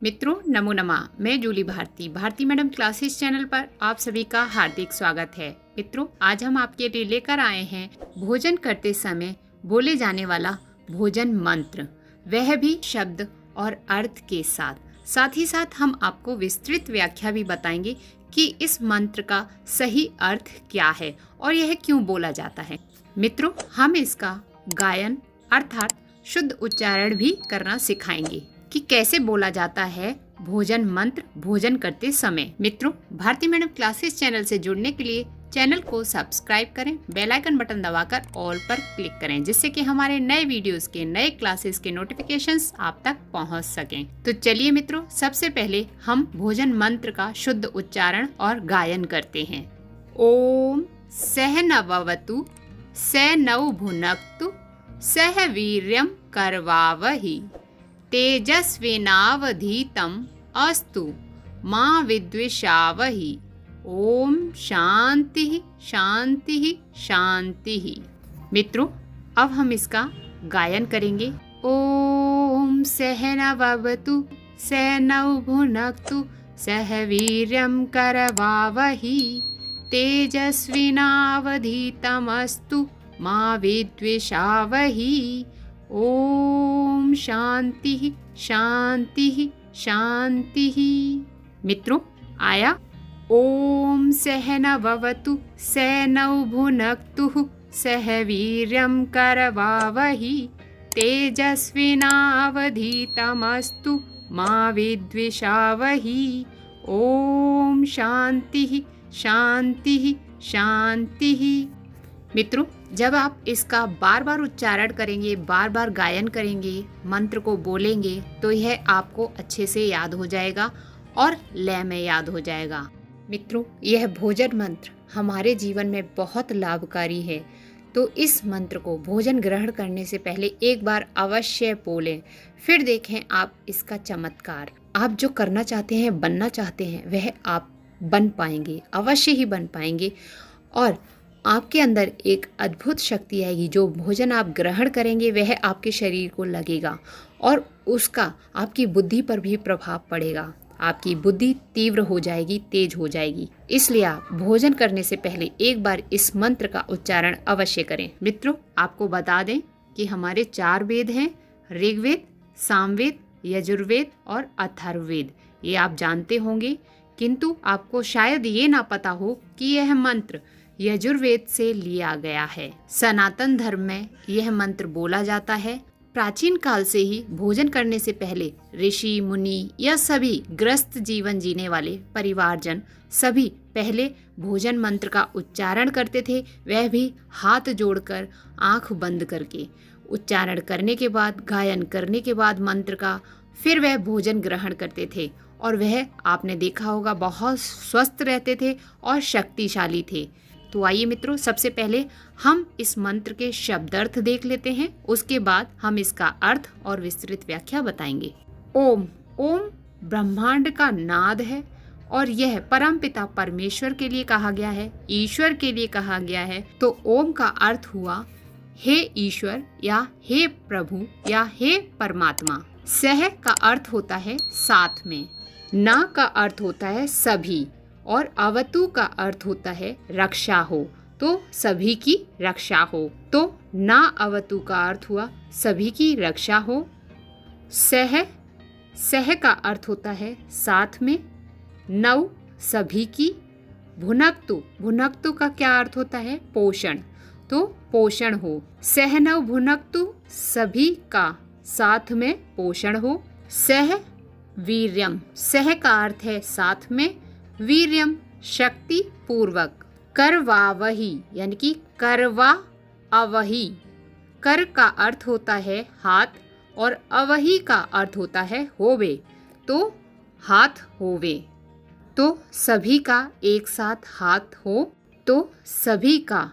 मित्रों नमो नमः। मैं Julie Bharti madam classes channel पर आप सभी का हार्दिक स्वागत है। मित्रों आज हम आपके लिए लेकर आए हैं भोजन करते समय बोले जाने वाला भोजन मंत्र, वह भी शब्द और अर्थ के साथ ही साथ हम आपको विस्तृत व्याख्या भी बताएंगे कि इस मंत्र का सही अर्थ क्या है और यह क्यों बोला जाता है। मित्रों हम इसका गायन अर्थात शुद्ध उच्चारण भी करना सिखाएंगे कि कैसे बोला जाता है भोजन मंत्र भोजन करते समय। मित्रों भारती मैडम क्लासेस चैनल से जुड़ने के लिए चैनल को सब्सक्राइब करें, बेल आइकन बटन दबाकर ऑल पर क्लिक करें, जिससे कि हमारे नए वीडियोस के नए क्लासेस के नोटिफिकेशंस आप तक पहुंच सकें। तो चलिए मित्रों सबसे पहले हम भोजन मंत्र का शुद्ध उच्चारण और गायन करते हैं। ओम सहनवतु सैनौ भुनक्तु सह वीर्यं करवावहि तेजस्विनावधीतम अस्तु मां विद्विषावहि। ओम शांति शांति शांति। मित्रों अब हम इसका गायन करेंगे। ओम सहनवतु सैनौ भुनक्तु सह वीर्यं करवावहि तेजस्विनावधीतमस्तु मां विद्विषावहि। ओम शांति शांति शांति। मित्रों आया। ओम सहनवतु सैनौ भुनक्तु सह वीर्यं करवावहि तेजस्विनावधीतमस्तु मां विद्विषावहि। ओम शांति शांति शांति। मित्रों जब आप इसका बार बार उच्चारण करेंगे, बार बार गायन करेंगे, मंत्र को बोलेंगे तो यह आपको अच्छे से याद हो जाएगा और लय में याद हो जाएगा। मित्रों यह भोजन मंत्र हमारे जीवन में बहुत लाभकारी है, तो इस मंत्र को भोजन ग्रहण करने से पहले एक बार अवश्य बोलें, फिर देखें आप इसका चमत्कार। आप जो करना चाहते हैं, बनना चाहते हैं, वह आप बन पाएंगे, अवश्य ही बन पाएंगे और आपके अंदर एक अद्भुत शक्ति आएगी। जो भोजन आप ग्रहण करेंगे वह आपके शरीर को लगेगा और उसका आपकी बुद्धि पर भी प्रभाव पड़ेगा। आपकी बुद्धि तीव्र हो जाएगी, तेज हो जाएगी। इसलिए आप भोजन करने से पहले एक बार इस मंत्र का उच्चारण अवश्य करें। मित्रों आपको बता दें कि हमारे 4 वेद हैं, ऋग्वेद, सामवेद, यजुर्वेद और अथर्ववेद। ये आप जानते होंगे, किंतु आपको शायद ये ना पता हो कि यह मंत्र यजुर्वेद से लिया गया है। सनातन धर्म में यह मंत्र बोला जाता है। प्राचीन काल से ही भोजन करने से पहले ऋषि मुनि या सभी ग्रस्त जीवन जीने वाले परिवारजन सभी पहले भोजन मंत्र का उच्चारण करते थे, वह भी हाथ जोड़कर आंख बंद करके। उच्चारण करने के बाद, गायन करने के बाद मंत्र का, फिर वह भोजन ग्रहण करते थे और वह आपने देखा होगा बहुत स्वस्थ रहते थे और शक्तिशाली थे। तो आइए मित्रों सबसे पहले हम इस मंत्र के शब्दार्थ देख लेते हैं, उसके बाद हम इसका अर्थ और विस्तृत व्याख्या बताएंगे। ओम ओम ब्रह्मांड का नाद है और यह परमपिता परमेश्वर के लिए कहा गया है, ईश्वर के लिए कहा गया है। तो ओम का अर्थ हुआ हे ईश्वर या हे प्रभु या हे परमात्मा। सह का अर्थ होता है साथ में, ना का अर्थ होता है सभी और अवतु का अर्थ होता है रक्षा हो, तो सभी की रक्षा हो। तो ना अवतु का अर्थ हुआ सभी की रक्षा हो। सह का अर्थ होता है साथ में, नौ सभी की। भुनक्तु का क्या अर्थ होता है पोषण, तो पोषण हो। सहनौ भुनक्तु सभी का साथ में पोषण हो। सह वीर्यम, सह का अर्थ है साथ में, वीर्यम शक्ति पूर्वक। करवावहि यानी कि करवा अवहि, कर का अर्थ होता है हाथ और अवहि का अर्थ होता है होवे, तो हाथ होवे। तो सभी का एक साथ हाथ हो, तो सभी का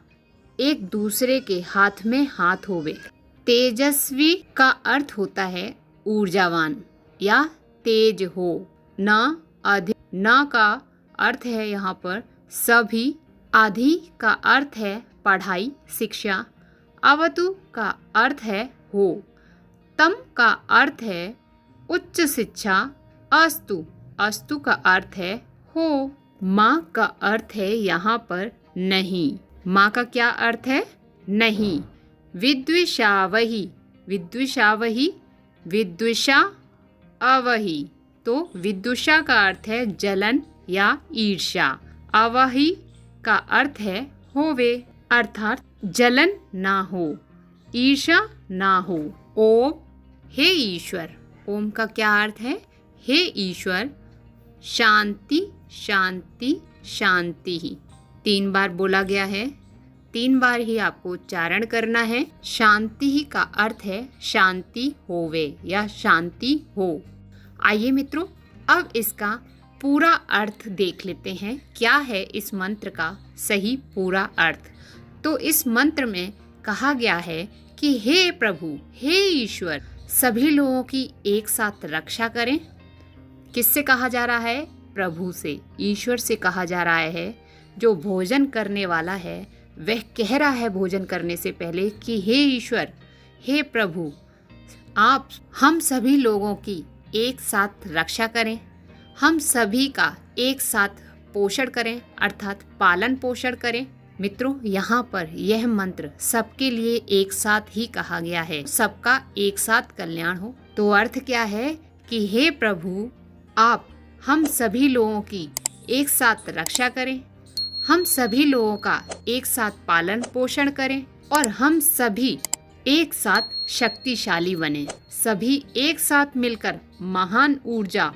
एक दूसरे के हाथ में हाथ होवे। तेजस्वी का अर्थ होता है ऊर्जावान या तेज हो। ना अधिक, ना का अर्थ है यहाँ पर सभी, आधि का अर्थ है पढ़ाई शिक्षा, अवतु का अर्थ है हो, तम का अर्थ है उच्च शिक्षा, अस्तु, अस्तु का अर्थ है हो। माँ का अर्थ है यहाँ पर नहीं। माँ का क्या अर्थ है? नहीं। विद्विषावहि, विद्विषावहि, विद्विषा अवहि। तो विदुषा का अर्थ है जलन या ईर्ष्या। अवहि का अर्थ है होवे, अर्थात जलन ना हो, ईर्ष्या ना हो। ओम, हे ईश्वर। ओम का क्या अर्थ है? हे ईश्वर, शांति शांति शांति ही 3 बार बोला गया है। 3 बार ही आपको उच्चारण करना है। शांति ही का अर्थ है शांति होवे या शांति हो। आइए मित्रों, अब इसका पूरा अर्थ देख लेते हैं। क्या है इस मंत्र का सही पूरा अर्थ? तो इस मंत्र में कहा गया है कि हे प्रभु, हे ईश्वर, सभी लोगों की एक साथ रक्षा करें। किससे कहा जा रहा है? प्रभु से, ईश्वर से कहा जा रहा है। जो भोजन करने वाला है वह कह रहा है भोजन करने से पहले कि हे ईश्वर, हे प्रभु, आप हम सभी लोगों की एक साथ रक्षा करें, हम सभी का एक साथ पोषण करें, अर्थात पालन पोषण करें। मित्रों, यहाँ पर यह मंत्र सबके लिए एक साथ ही कहा गया है, सबका एक साथ कल्याण हो। तो अर्थ क्या है कि हे प्रभु, आप हम सभी लोगों की एक साथ रक्षा करें, हम सभी लोगों का एक साथ पालन पोषण करें और हम सभी एक साथ शक्तिशाली बने। सभी एक साथ मिलकर महान ऊर्जा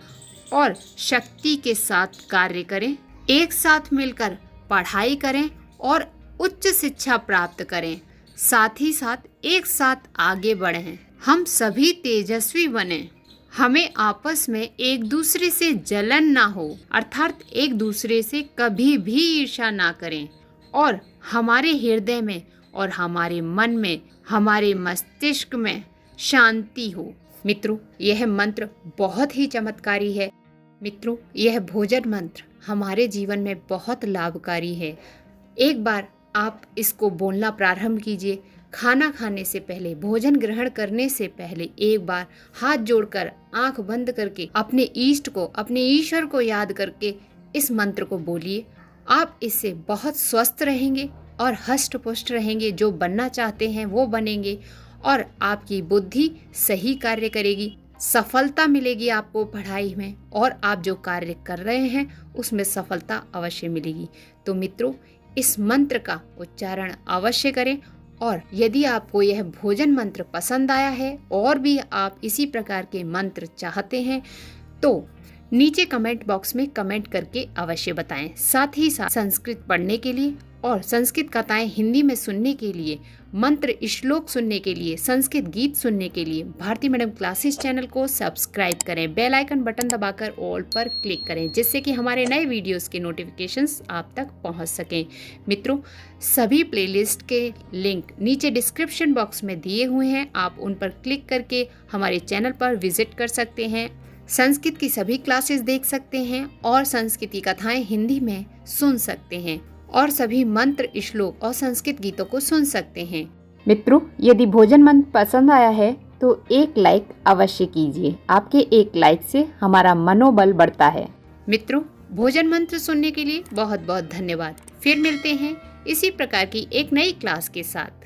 और शक्ति के साथ कार्य करें, एक साथ मिलकर पढ़ाई करें और उच्च शिक्षा प्राप्त करें, साथ ही साथ एक साथ आगे बढ़ें, हम सभी तेजस्वी बने, हमें आपस में एक दूसरे से जलन ना हो, अर्थात एक दूसरे से कभी भी ईर्ष्या ना करें और हमारे हृदय में और हमारे मन में, हमारे मस्तिष्क में शांति हो। मित्रों, यह मंत्र बहुत ही चमत्कारी है। मित्रों, यह भोजन मंत्र हमारे जीवन में बहुत लाभकारी है। एक बार आप इसको बोलना प्रारंभ कीजिए। खाना खाने से पहले, भोजन ग्रहण करने से पहले एक बार हाथ जोड़कर, आंख बंद करके अपने इष्ट को, अपने ईश्वर को याद करके इस मंत्र को बोलिए। आप इससे बहुत स्वस्थ रहेंगे और हष्ट पुष्ट रहेंगे। जो बनना चाहते हैं वो बनेंगे और आपकी बुद्धि सही कार्य करेगी, सफलता मिलेगी आपको पढ़ाई में और आप जो कार्य कर रहे हैं उसमें सफलता अवश्य मिलेगी। तो मित्रों, इस मंत्र का उच्चारण अवश्य करें और यदि आपको यह भोजन मंत्र पसंद आया है और भी आप इसी प्रकार के मंत्र चाहते हैं तो नीचे कमेंट बॉक्स में कमेंट करके अवश्य बताएं। साथ ही साथ संस्कृत पढ़ने के लिए और संस्कृत कथाएं हिंदी में सुनने के लिए, मंत्र श्लोक सुनने के लिए, संस्कृत गीत सुनने के लिए भारती मैडम क्लासेस चैनल को सब्सक्राइब करें। बेल आइकन बटन दबाकर ऑल पर क्लिक करें जिससे कि हमारे नए वीडियोस के नोटिफिकेशंस आप तक पहुंच सकें। मित्रों, सभी प्लेलिस्ट के लिंक नीचे डिस्क्रिप्शन बॉक्स में दिए हुए हैं, आप उन पर क्लिक करके हमारे चैनल पर विजिट कर सकते हैं, संस्कृत की सभी क्लासेस देख सकते हैं और संस्कृत की कथाएं हिंदी में सुन सकते हैं और सभी मंत्र, श्लोक और संस्कृत गीतों को सुन सकते हैं। मित्रों, यदि भोजन मंत्र पसंद आया है तो एक लाइक अवश्य कीजिए। आपके एक लाइक से हमारा मनोबल बढ़ता है। मित्रों, भोजन मंत्र सुनने के लिए बहुत बहुत धन्यवाद। फिर मिलते हैं इसी प्रकार की एक नई क्लास के साथ।